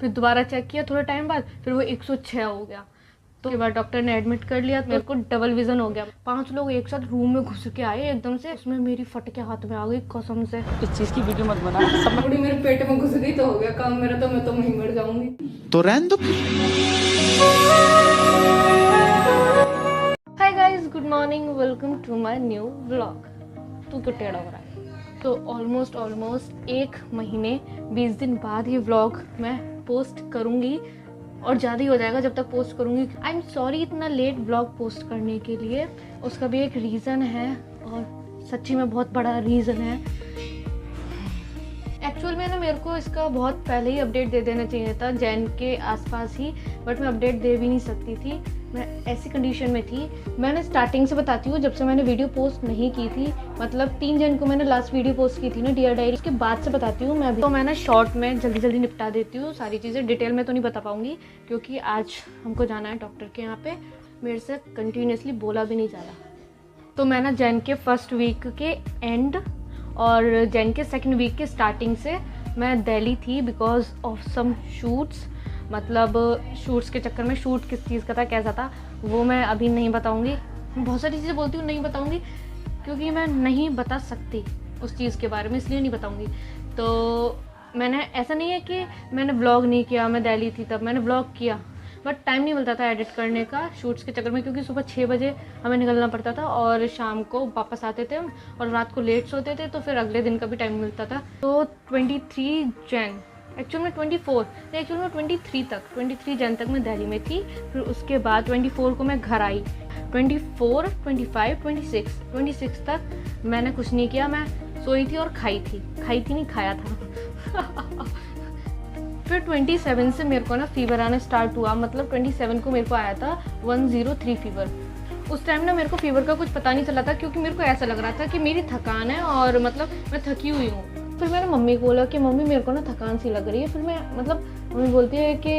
फिर दोबारा चेक किया थोड़ा टाइम बाद, फिर वो 106 हो गया। तो एक बार डॉक्टर ने एडमिट कर लिया, मेरे को डबल विजन हो गया। 5 लोग एक साथ रूम में घुस के आए एकदम से, उसमें मेरी फट के हाथ में आ गई कसम से। इस चीज की वीडियो मत बना, सब थोड़ी मेरे पेट में घुस गई तो हो गया काम मेरा, तो मैं तो वहीं मर जाऊंगी। तो रहने दो। Hi guys, good morning, welcome to my new vlog. तू क्यों टेढ़ा हो रहा है? तो ऑलमोस्ट 1 महीने 20 दिन बाद ही व्लॉग मैं पोस्ट करूँगी, और ज़्यादा ही हो जाएगा जब तक पोस्ट करूँगी। आई एम सॉरी इतना लेट व्लॉग पोस्ट करने के लिए, उसका भी एक रीज़न है, और सच्ची में बहुत बड़ा रीज़न है। एक्चुअल में ना मेरे को इसका बहुत पहले ही अपडेट दे देना चाहिए था, जैन के आसपास ही, बट मैं अपडेट दे भी नहीं सकती थी, मैं ऐसी कंडीशन में थी। मैंने स्टार्टिंग से बताती हूँ, जब से मैंने वीडियो पोस्ट नहीं की थी, मतलब 3 जन को मैंने लास्ट वीडियो पोस्ट की थी ना डियर डायरी, उसके बाद से बताती हूँ मैं अभी। तो मैं ना शॉर्ट में जल्दी निपटा देती हूँ सारी चीज़ें, डिटेल में तो नहीं बता पाऊँगी क्योंकि आज हमको जाना है डॉक्टर के यहाँ पे, मेरे से कंटिन्यूसली बोला भी नहीं जा रहा। तो मैं ना जैन के फर्स्ट वीक के एंड और जैन के सेकेंड वीक के स्टार्टिंग से मैं दिल्ली थी बिकॉज ऑफ सम शूट्स। मतलब शूट्स के चक्कर में, शूट किस चीज़ का था कैसा था वो मैं अभी नहीं बताऊंगी। बहुत सारी चीज़ें बोलती हूँ नहीं बताऊंगी क्योंकि मैं नहीं बता सकती उस चीज़ के बारे में, इसलिए नहीं बताऊंगी। तो मैंने, ऐसा नहीं है कि मैंने व्लॉग नहीं किया, मैं दिल्ली थी तब मैंने व्लॉग किया, बट टाइम नहीं मिलता था एडिट करने का शूट्स के चक्कर में, क्योंकि सुबह 6 बजे हमें निकलना पड़ता था और शाम को वापस आते थे हम, और रात को लेट सोते थे, तो फिर अगले दिन का भी टाइम मिलता था। तो 23 जैन, एक्चुअल में 24 नहीं, एक्चुअल में 23 जैन तक मैं दिल्ली में थी। फिर उसके बाद 24 को मैं घर आई। 24, 25, 26 तक मैंने कुछ नहीं किया, मैं सोई थी और खाई थी नहीं, खाया था। फिर 27 से मेरे को ना फीवर आना स्टार्ट हुआ, मतलब 27 को मेरे को आया था 103 फीवर। उस टाइम ना मेरे को फीवर का कुछ पता नहीं चला था, क्योंकि मेरे को ऐसा लग रहा था कि मेरी थकान है और मतलब मैं थकी हुई हूँ। फिर मैंने मम्मी को बोला कि मम्मी मेरे को ना थकान सी लग रही है। फिर मैं, मतलब मम्मी बोलती है कि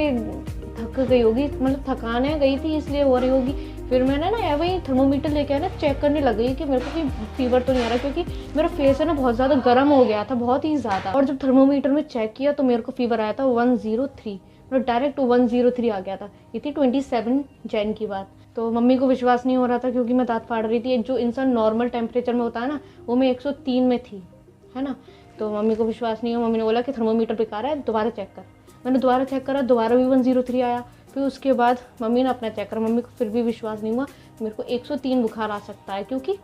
थक गई होगी, मतलब थकान है, गई थी इसलिए हो रही होगी। फिर मैंने ना वही थर्मोमीटर लेके आया ना, चेक करने लग गई कि मेरे को कोई फीवर तो नहीं आ रहा, क्योंकि मेरा फेस है ना बहुत ज़्यादा गर्म हो गया था, बहुत ही ज़्यादा। और जब थर्मोमीटर में चेक किया तो मेरे को फीवर आया था 103, मतलब डायरेक्ट 103 आ गया था। ये थी 27 जैन की बात। तो मम्मी को विश्वास नहीं हो रहा था क्योंकि मैं दांत फाड़ रही थी। जो इंसान नॉर्मल टेम्परेचर में होता है ना, वो मैं 103 में थी, है ना। तो मम्मी को विश्वास नहीं हो, मम्मी ने बोला कि थर्मोमीटर बेकार है, दोबारा चेक कर। मैंने दोबारा चेक करा, दोबारा भी 103 आया। फिर उसके बाद मम्मी ने अपना चेक करा, मम्मी को फिर भी विश्वास नहीं हुआ। मेरे को 103 बुखार आ सकता है, क्योंकि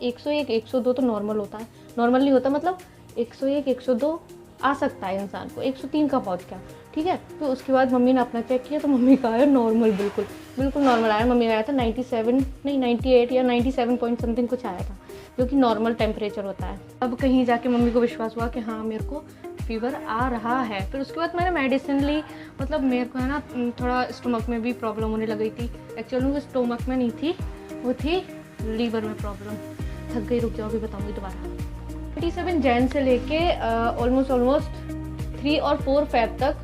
101, 102 तो नॉर्मल होता है, नॉर्मल नहीं होता, मतलब 101, 102 आ सकता है इंसान को, 103 का पहुँच गया, ठीक है। फिर उसके बाद मम्मी ने अपना चेक किया तो मम्मी का आया नॉर्मल, बिल्कुल नॉर्मल आया। मम्मी का आया था 97 नहीं 98 या 97 पॉइंट समथिंग कुछ आया था, जो कि नॉर्मल टेम्परेचर होता है। अब कहीं जाके मम्मी को विश्वास हुआ कि हाँ मेरे को फीवर आ रहा है। फिर उसके बाद मैंने मेडिसिन ली, मतलब मेरे को है ना थोड़ा स्टोमक में भी प्रॉब्लम होने लग गई थी। एक्चुअली वो स्टोमक में नहीं थी, वो थी लीवर में प्रॉब्लम। थक गई, रुक जाओ अभी बताऊँगी दोबारा। 27 जैन से लेके ऑलमोस्ट 3 और 4 फेब तक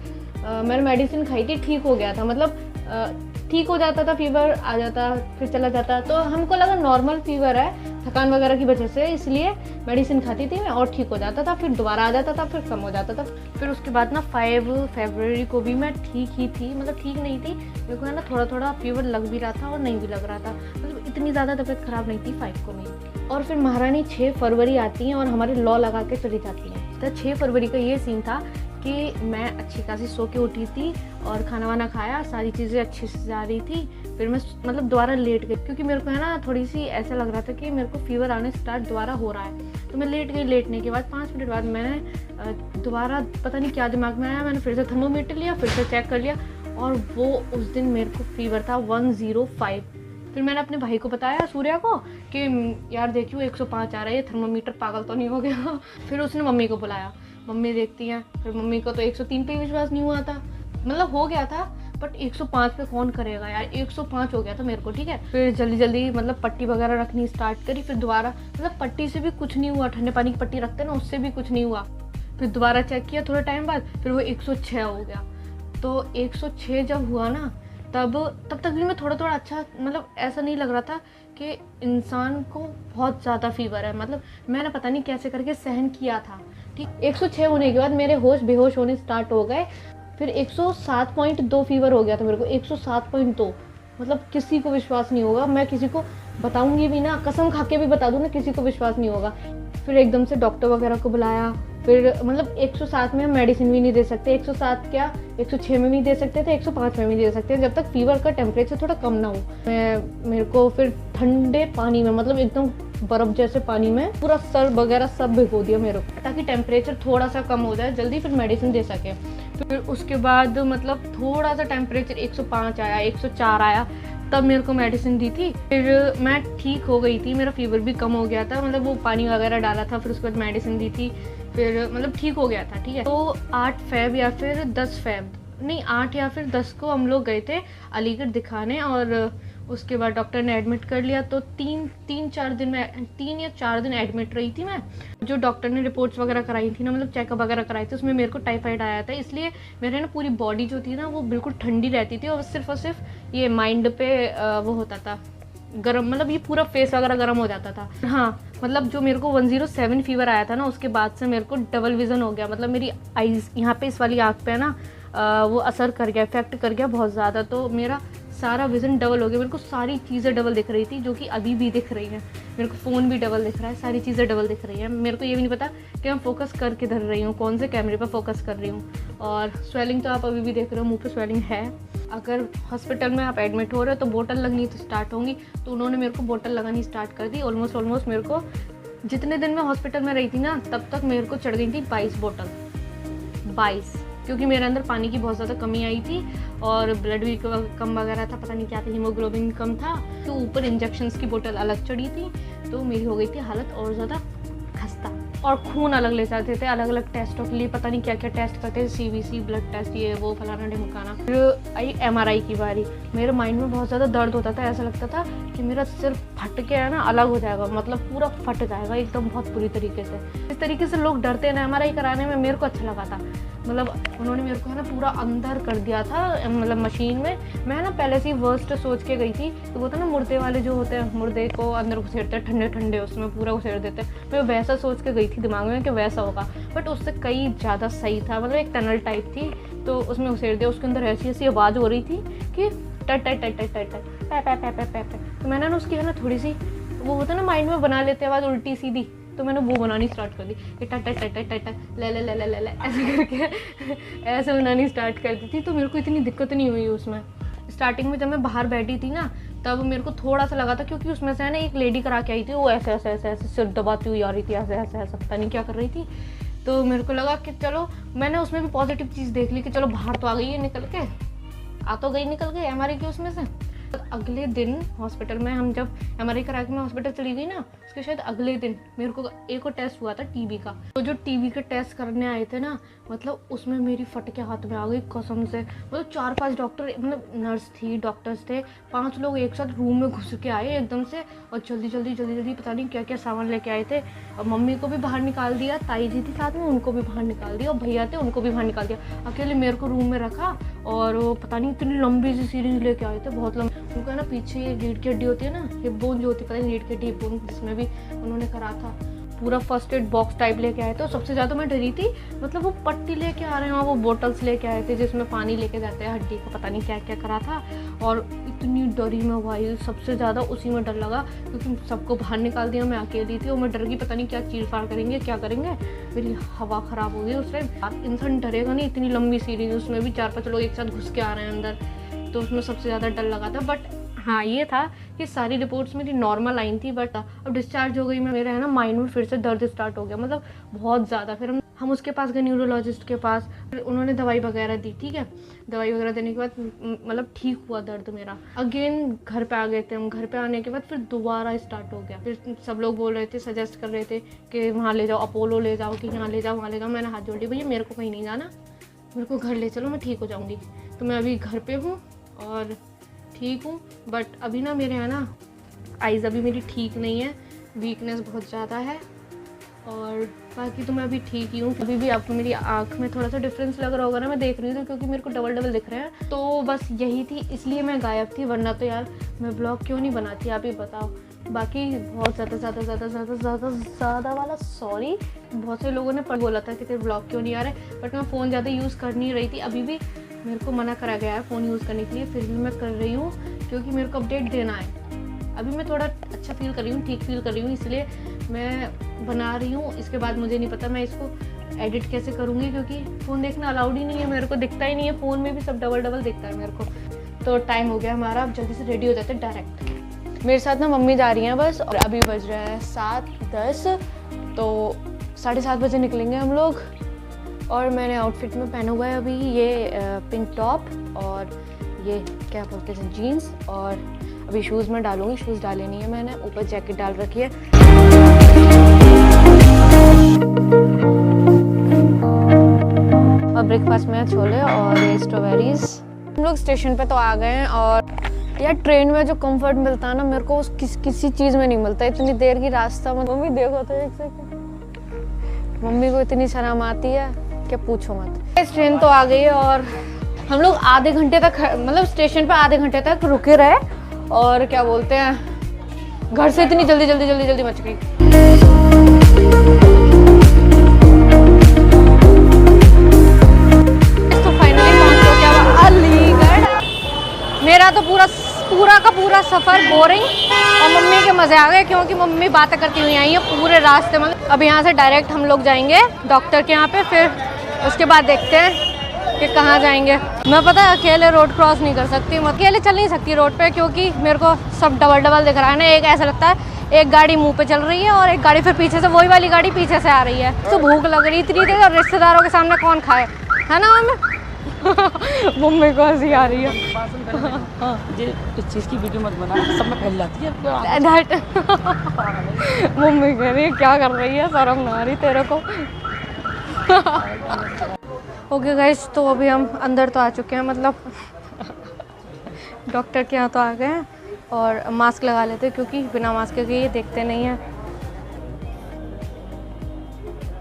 मैंने मेडिसिन खाई थी, ठीक हो गया था, मतलब ठीक हो जाता था, फीवर आ जाता फिर चला जाता। तो हमको लगा नॉर्मल फीवर है थकान वगैरह की वजह से, इसलिए मेडिसिन खाती थी मैं और ठीक हो जाता था, फिर दोबारा आ जाता था, फिर कम हो जाता था। फिर उसके बाद ना 5 फरवरी को भी मैं ठीक ही थी, मतलब ठीक नहीं थी, मेरे को है ना थोड़ा फीवर लग भी रहा था और नहीं भी लग रहा था, मतलब इतनी ज़्यादा तबीयत ख़राब नहीं थी 5 को नहीं। और फिर महारानी 6 फरवरी आती हैं और हमारे लॉ लगा के चली जाती हैं। तो 6 फरवरी का ये सीन था कि मैं अच्छी खासी सो के उठी थी और खाना वाना खाया, सारी चीज़ें अच्छी से जा रही थी। फिर मैं मतलब दोबारा लेट गई, क्योंकि मेरे को है ना थोड़ी सी ऐसा लग रहा था कि मेरे को फीवर आने स्टार्ट दोबारा हो रहा है। तो मैं लेट गई, लेटने के बाद 5 मिनट बाद मैंने दोबारा पता नहीं क्या दिमाग में आया, मैंने फिर से थर्मोमीटर लिया, फिर से चेक कर लिया, और वो उस दिन मेरे को फीवर था 105। फिर मैंने अपने भाई को बताया, सूर्या को, कि यार देखियो 105 आ रहा है, ये थर्मोमीटर पागल तो नहीं हो गया। फिर उसने मम्मी को बुलाया, मम्मी देखती हैं। फिर मम्मी को तो 103 पे विश्वास नहीं हुआ था, मतलब हो गया था, बट 105 पे कौन करेगा यार, 105 हो गया था मेरे को, ठीक है। फिर जल्दी मतलब पट्टी वगैरह रखनी स्टार्ट करी। फिर दोबारा, मतलब पट्टी से भी कुछ नहीं हुआ, ठंडे पानी की पट्टी रखते हैं ना, उससे भी कुछ नहीं हुआ। फिर दोबारा चेक किया थोड़ा टाइम बाद, फिर वो 106 हो गया। तो 106 जब हुआ ना, तब तक भी मैं थोड़ा अच्छा, मतलब ऐसा नहीं लग रहा था कि इंसान को बहुत ज़्यादा फीवर है, मतलब मैंने पता नहीं कैसे करके सहन किया था, ठीक। 106 होने के बाद मेरे होश बेहोश होने स्टार्ट हो गए। फिर 107.2 फीवर हो गया था मेरे को, 107.2। मतलब किसी को विश्वास नहीं होगा, मैं किसी को बताऊंगी भी ना, कसम खा के भी बता दूँ ना, किसी को विश्वास नहीं होगा। फिर एकदम से डॉक्टर वगैरह को बुलाया। फिर मतलब 107 में हम मेडिसिन भी नहीं दे सकते, 107 क्या 106 में भी दे सकते थे, 105 में भी दे सकते थे, जब तक फीवर का टेम्परेचर थोड़ा कम ना हो। मेरे को फिर ठंडे पानी में, मतलब एकदम बर्फ़ जैसे पानी में पूरा सर वगैरह सब भिगो दिया मेरे को, ताकि टेम्परेचर थोड़ा सा कम हो जाए जल्दी, फिर मेडिसिन दे सके। फिर उसके बाद मतलब थोड़ा सा टेम्परेचर 105 आया, 104 आया, तब मेरे को मेडिसिन दी थी। फिर मैं ठीक हो गई थी, मेरा फीवर भी कम हो गया था, मतलब वो पानी वगैरह डाला था, फिर उसके बाद मेडिसिन दी थी, फिर मतलब ठीक हो गया था। ठीक है, तो 8 फ़रवरी या फिर 10 फ़रवरी, नहीं 8 या फिर 10 को हम लोग गए थे अलीगढ़ दिखाने, और उसके बाद डॉक्टर ने एडमिट कर लिया। तो 3 या 4 दिन एडमिट रही थी मैं। जो डॉक्टर ने रिपोर्ट्स वगैरह कराई थी ना, मतलब चेकअप वगैरह कराई थी, उसमें मेरे को टाइफाइड आया था, इसलिए मेरे ना पूरी बॉडी जो थी ना वो बिल्कुल ठंडी रहती थी, और सिर्फ ये माइंड पे वो होता था गरम, मतलब ये पूरा फेस वगैरह गर्म हो जाता था। हाँ, मतलब जो मेरे को 107 फीवर आया था ना, उसके बाद से मेरे को डबल विज़न हो गया, मतलब मेरी आईज यहाँ पे इस वाली आँख पे ना वो असर कर गया, इफेक्ट कर गया बहुत ज़्यादा। तो मेरा सारा विज़न डबल हो गया, मेरे को सारी चीज़ें डबल दिख रही थी, जो कि अभी भी दिख रही हैं। मेरे को फ़ोन भी डबल दिख रहा है, सारी चीज़ें डबल दिख रही हैं। मेरे को ये भी नहीं पता कि मैं फोकस कर किधर रही हूँ, कौन से कैमरे पर फोकस कर रही हूँ। और स्वेलिंग तो आप अभी भी देख रहे हो, मुँह पे स्वेलिंग है। अगर हॉस्पिटल में आप एडमिट हो रहे हो तो बोतल लगनी तो स्टार्ट होंगी, तो उन्होंने मेरे को बोतल लगानी स्टार्ट कर दी। ऑलमोस्ट मेरे को जितने दिन मैं हॉस्पिटल में रही थी ना, तब तक मेरे को चढ़ गई थी 22 बोतल, 22, क्योंकि मेरे अंदर पानी की बहुत ज़्यादा कमी आई थी, और ब्लड भी कम वगैरह था, पता नहीं क्या था, हीमोग्लोबिन कम था। तो ऊपर इंजेक्शंस की बोतल अलग चढ़ी थी, तो मेरी हो गई थी हालत और ज़्यादा खस्ता। और खून अलग ले जाते थे, अलग अलग टेस्टों के लिए, पता नहीं क्या क्या टेस्ट करते थे, CBC, ब्लड टेस्ट, ये वो फलाना ढिमकाना। फिर आई MRI की बारी। मेरे माइंड में बहुत ज़्यादा दर्द होता था, ऐसा लगता था कि मेरा सिर फट के है ना अलग हो जाएगा, मतलब पूरा फट जाएगा एकदम बहुत बुरी तरीके से। इस तरीके से लोग डरते हैं ना MRI कराने में, मेरे को अच्छा लगा था। मतलब उन्होंने मेरे को है ना पूरा अंदर कर दिया था, मतलब मशीन में। मैं ना पहले से ही वर्स्ट सोच के गई थी, तो वो था ना मुर्दे वाले जो होते हैं, मुर्दे को अंदर घुसेड़ते हैं, ठंडे ठंडे उसमें पूरा घुसेड़ देते हैं। मैं वैसा सोच के गई थी दिमाग में कि वैसा होगा, बट उससे कई ज़्यादा सही था। मतलब एक टनल टाइप थी, तो उसमें घुसेड़ दिया। उसके अंदर ऐसी ऐसी आवाज़ हो रही थी कि टट टट टट टट टट पै पै पै पै पै पै। तो मैंने ना उसकी है ना थोड़ी सी, वो होता है ना माइंड में बना लेते आवाज़ उल्टी सीधी, तो मैंने वो बनानी स्टार्ट कर दी कि टट टट टट टट टट ले ले ले ले ले ऐसे करके ऐसे बनानी स्टार्ट कर दी थी। तो मेरे को इतनी दिक्कत नहीं हुई उसमें। स्टार्टिंग में जब मैं बाहर बैठी थी ना, तब मेरे को थोड़ा सा लगा था, क्योंकि उसमें से है ना एक लेडी करा के आई थी, वो ऐसे ऐसे ऐसे ऐसे सिर दबाती हुई आ रही थी, ऐसे ऐसे ऐसे पता नहीं क्या कर रही थी। तो मेरे को लगा कि चलो, मैंने उसमें भी पॉजिटिव चीज़ देख ली कि चलो बाहर तो आ गई है निकल के, आ तो गई निकल के MRI की उसमें से। अगले दिन हॉस्पिटल में हम जब MRI करा के मैं हॉस्पिटल चली गई ना, उसके शायद अगले दिन मेरे को एक और टेस्ट हुआ था TB का। तो जो TB के टेस्ट करने आए थे ना, मतलब उसमें मेरी फट के हाथ में आ गई कसम से। मतलब 4-5 डॉक्टर, मतलब नर्स थी, डॉक्टर्स थे, 5 लोग एक साथ रूम में घुस के आए एकदम से, और जल्दी जल्दी पता नहीं क्या क्या सामान लेके आए थे। और मम्मी को भी बाहर निकाल दिया, ताई जी थी साथ में, उनको भी बाहर निकाल दिया, और भैया थे उनको भी बाहर निकाल दिया। अकेले मेरे को रूम में रखा, और वो पता नहीं इतनी लंबी सी सीरीज लेके आए थे, बहुत लंबी। उनको है ना पीछे ये रीढ़ की हड्डी होती है ना, हिप बोन जो होती है, पता नहीं रीढ़ की हड्डी, हिप बोन, जिसमें भी उन्होंने करा था। पूरा फर्स्ट एड बॉक्स टाइप लेके आए थे। और सबसे ज़्यादा मैं डरी थी, मतलब वो पट्टी लेके आ रहे हैं, वो बोटल्स लेके आए थे जिसमें पानी लेके जाते हैं हड्डी को, पता नहीं क्या क्या करा था। और इतनी डरी मैं भाई, सबसे ज़्यादा उसी में डर लगा, क्योंकि सबको बाहर निकाल दिया, मैं अकेली थी, और मैं डर गई पता नहीं क्या चीर-फाड़ करेंगे, क्या करेंगे, मेरी हवा ख़राब हो गई उस टाइम। इंसान डरेगा नहीं, इतनी लंबी सीरीज, उसमें भी 4-5 लोग एक साथ घुस के आ रहे हैं अंदर, तो उसमें सबसे ज़्यादा डर लगा था। बट हाँ, ये था कि सारी रिपोर्ट्स मेरी नॉर्मल आई थी, बट अब डिस्चार्ज हो गई मैं, मेरा है ना माइंड में फिर से दर्द स्टार्ट हो गया, मतलब बहुत ज़्यादा। फिर हम उसके पास गए, न्यूरोलॉजिस्ट के पास, फिर उन्होंने दवाई वगैरह दी। ठीक है, दवाई वगैरह देने के बाद मतलब ठीक हुआ दर्द मेरा। अगेन घर पे आ गए थे हम। घर पे आने के बाद फिर दोबारा स्टार्ट हो गया। फिर सब लोग बोल रहे थे, सजेस्ट कर रहे थे कि वहाँ ले जाओ, अपोलो ले जाओ, कि यहाँ ले जाओ, वहाँ ले जाओ। मैंने हाथ जोड़ ली, भैया मेरे को कहीं नहीं जाना, मेरे को घर ले चलो, मैं ठीक हो जाऊँगी। तो मैं अभी घर पे हूँ और ठीक हूँ, बट अभी ना मेरे है ना आइज़ अभी मेरी ठीक नहीं है, वीकनेस बहुत ज़्यादा है, और बाकी तो मैं अभी ठीक ही हूँ। अभी भी आपको मेरी आँख में थोड़ा सा डिफरेंस लग रहा होगा ना, मैं देख रही हूँ, क्योंकि मेरे को डबल डबल दिख रहे हैं। तो बस यही थी, इसलिए मैं गायब थी, वरना तो यार मैं ब्लॉग क्यों नहीं बनाती, आप ही बताओ। बाकी बहुत ज़्यादा वाला सॉरी। बहुत से लोगों ने बोला था कि तेरे ब्लॉग क्यों नहीं आ रहा है, बट मैं फ़ोन ज़्यादा यूज़ कर नहीं रही थी। अभी भी मेरे को मना करा गया है फ़ोन यूज़ करने के लिए, फिर भी मैं कर रही हूँ क्योंकि मेरे को अपडेट देना है। अभी मैं थोड़ा अच्छा फील कर रही हूँ, ठीक फील कर रही हूँ, इसलिए मैं बना रही हूँ। इसके बाद मुझे नहीं पता मैं इसको एडिट कैसे करूँगी, क्योंकि फ़ोन देखना अलाउड ही नहीं है मेरे को, दिखता ही नहीं है फ़ोन में भी, सब डबल दिखता है मेरे को। तो टाइम हो गया हमारा, अब जल्दी से रेडी हो जाते हैं डायरेक्ट। मेरे साथ ना मम्मी जा रही हैं बस, और अभी बज रहा है 7:10, तो 7:30 बजे निकलेंगे हम लोग। और मैंने आउटफिट में पहना हुआ है अभी ये पिंक टॉप और ये क्या बोलते हैं जीन्स, और अभी शूज़ में डालूंगी, शूज़ डाले नहीं है मैंने, ऊपर जैकेट डाल रखी है। और ब्रेकफास्ट में छोले और ये स्ट्रॉबेरीज। हम लोग स्टेशन पे तो आ गए हैं, और यार ट्रेन में जो कंफर्ट मिलता है ना मेरे को किसी चीज़ में नहीं मिलता। इतनी देर की रास्ता में मम्मी देखो तो एक सेकंड, मम्मी को इतनी शर्म आती है क्या पूछो मत। इस ट्रेन तो आ गई है और हम लोग आधे घंटे तक, मतलब स्टेशन पे आधे घंटे तक रुके रहे, और क्या बोलते हैं घर से इतनी जल्दी मच गई। तो फाइनली पहुंच गया अलीगढ़। मेरा तो पूरा सफ़र बोरिंग और मम्मी के मज़े आ गए, क्योंकि मम्मी बातें करती हुई आई है पूरे रास्ते में। अब यहाँ से डायरेक्ट हम लोग जाएंगे डॉक्टर के यहाँ पे, फिर उसके बाद देखते हैं कि कहाँ जाएंगे। मैं पता है अकेले रोड क्रॉस नहीं कर सकती, मैं अकेले चल नहीं सकती रोड पे, क्योंकि मेरे को सब डबल दिख रहा है ना। एक ऐसा लगता है एक गाड़ी मुंह पे चल रही है और एक गाड़ी फिर पीछे से, वही वाली गाड़ी पीछे से आ रही है। तो भूख लग रही इतनी देर, और रिश्तेदारों के सामने कौन खाए, है ना मम्मी? मम्मी को हंसी आ रही है। ये इस चीज़ की वीडियो मत बना, सब में फैल जाती है। मम्मी कह रही है क्या कर रही है, शर्म ना आ रही तेरे को? ओके गाइस, तो अभी हम अंदर तो आ चुके हैं, मतलब डॉक्टर के यहाँ तो आ गए हैं, और मास्क लगा लेते हैं क्योंकि बिना मास्क के ये देखते नहीं हैं।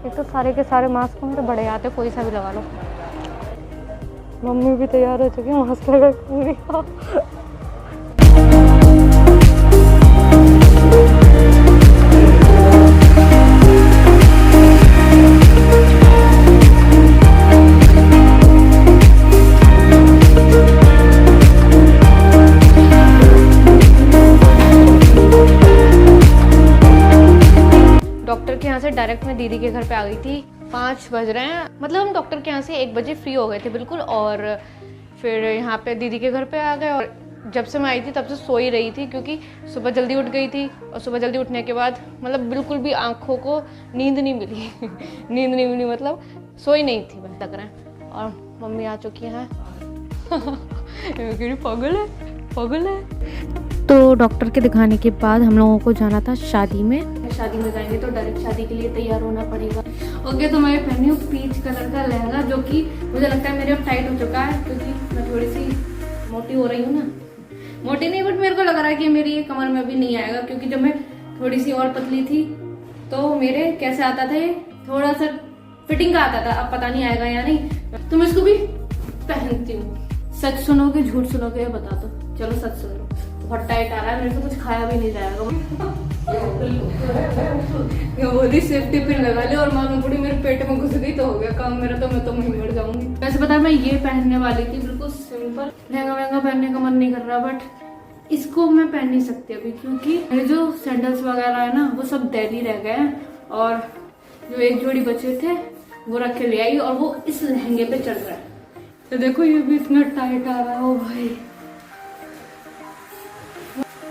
एक तो सारे के सारे मास्क मेरे बड़े आते, कोई सा भी लगा लो। मम्मी भी तैयार हो चुकी है मास्क लगा के पूरी। डॉक्टर के यहाँ से डायरेक्ट मैं दीदी के घर पे आ गई थी। 5 बज रहे हैं, मतलब हम डॉक्टर के यहाँ से 1 बजे फ्री हो गए थे बिल्कुल, और फिर यहाँ पे दीदी के घर पे आ गए। और जब से मैं आई थी तब से सो ही रही थी, क्योंकि सुबह जल्दी उठ गई थी, और सुबह जल्दी उठने के बाद मतलब बिल्कुल भी आँखों को नींद नहीं मिली। नींद नहीं मिली, मतलब सोई नहीं थी मैं, लग रहा है। और मम्मी आ चुकी हैं। पागल है। तो डॉक्टर के दिखाने के बाद हम लोगों को जाना था शादी में। शादी में जाएंगे तो डायरेक्ट शादी के लिए तैयार होना पड़ेगा। ओके, तो मैं पहनी हूँ पीच कलर का लहंगा, जो कि मुझे लगता है मेरे अब टाइट हो चुका है, क्योंकि मैं थोड़ी सी मोटी हो रही हूँ ना। मोटी नहीं, बट मेरे को लग रहा है कि मेरी ये कमर में भी नहीं आएगा, क्योंकि जब मैं थोड़ी सी और पतली थी तो मेरे कैसे आता था, ये थोड़ा सा फिटिंग का आता था। अब पता नहीं आएगा या नहीं, तो मैं इसको भी पहनती हूँ। सच सुनोगे झूठ सुनोगे बता दो? चलो सच सुन लो। बहुत टाइट आ रहा है, मेरे से कुछ खाया भी नहीं जाएगा। बोली सेफ्टी पिन लगा ली, और मालूम पड़ी मेरे पेट में घुस गई तो हो गया काम मेरा, तो मैं तो वहीं मर जाऊंगी। वैसे पता है मैं ये पहनने वाली थी, बिल्कुल सिंपल। लहंगा पहनने का मन नहीं कर रहा, बट इसको मैं पहन नहीं सकती अभी, क्योंकि मेरे जो सैंडल्स वगैरह है ना वो सब दैली रह गए हैं, और जो एक जोड़ी बचे थे वो रख के ले आई, और वो इस लहंगे पे चढ़ रहा है। तो देखो ये भी इतना टाइट आ रहा है। ओ भाई,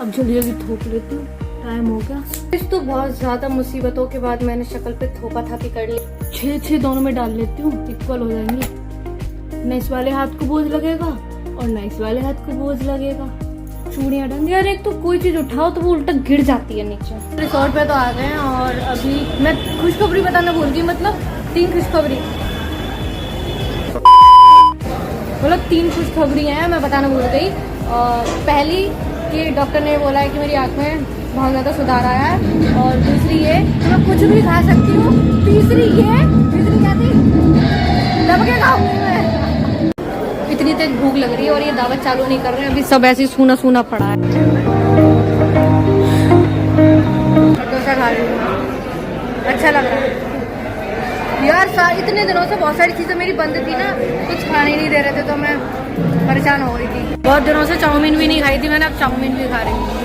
अब जल्दी थोप लेती हूँ, टाइम हो गया। इस तो बहुत ज्यादा मुसीबतों के बाद मैंने शक्ल पे थोपा थापी कर ली। 6 दोनों में डाल लेती हूँ, इक्वल हो जाएंगे। न इस वाले हाथ को बोझ लगेगा और न इस वाले हाथ को बोझ लगेगा। चूड़ियाँ डाल यार, एक तो कोई चीज उठाओ तो वो उल्टा गिर जाती है नीचे। रिसोर्ट पे तो आ गए हैं, और अभी मैं खुशखबरी बताना भूल गई, मतलब 3 खुशखबरी, मतलब 3 खुशखबरी हैं मैं बताना भूल गई। और पहली कि डॉक्टर ने बोला है कि मेरी आँख में बहुत ज़्यादा सुधार आया है, और दूसरी ये कि मैं कुछ भी खा सकती हूँ। तीसरी क्या थी, दब के खाऊंगी मैं। इतनी तेज भूख लग रही है, और ये दावत चालू नहीं कर रहे हैं अभी, सब ऐसे सूना पड़ा है। पिज़्ज़ा खा रही हूँ मैं, अच्छा लग रहा है यार। इतने दिनों से बहुत सारी चीज़ें मेरी बंद थी ना, कुछ खाने नहीं दे रहे थे तो मैं परेशान हो रही थी। बहुत दिनों से चाउमीन भी नहीं खाई थी मैंने, अब चाउमीन भी खा रही हूँ।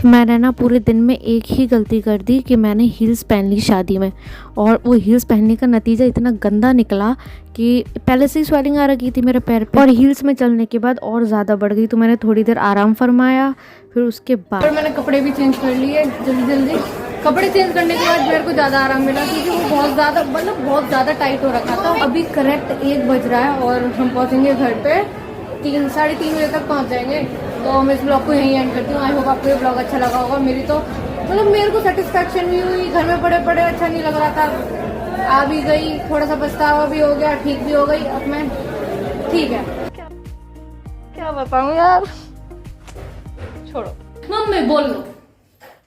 मैंने ना पूरे दिन में एक ही गलती कर दी कि मैंने हील्स पहन ली शादी में, और वो हील्स पहनने का नतीजा इतना गंदा निकला कि पहले से ही स्वेलिंग आ रखी थी मेरे पैर पे, और हील्स में चलने के बाद और ज़्यादा बढ़ गई। तो मैंने थोड़ी देर आराम फरमाया, फिर उसके बाद और मैंने कपड़े भी चेंज कर लिए जल्दी जल्दी। कपड़े चेंज करने के बाद मेरे को ज़्यादा आराम मिला, क्योंकि वो बहुत ज़्यादा मतलब बहुत ज़्यादा टाइट हो रखा था। अभी करेक्ट 1 बज रहा है और हम पहुँचेंगे घर पे 3-3:30 बजे तक पहुँच जाएंगे। तो मैं इस ब्लॉग को यहीं एंड करती हूँ। आई होप आपको ये ब्लॉग अच्छा लगा होगा। मेरी तो मतलब मेरे को सेटिस्फेक्शन भी हुई, घर में पड़े पड़े अच्छा नहीं लग रहा था, आ भी गई, थोड़ा सा पछतावा भी हो गया, ठीक भी हो गई। अब मैं ठीक है, क्या बताऊँ यार, छोड़ो। मम्मी बोल लो।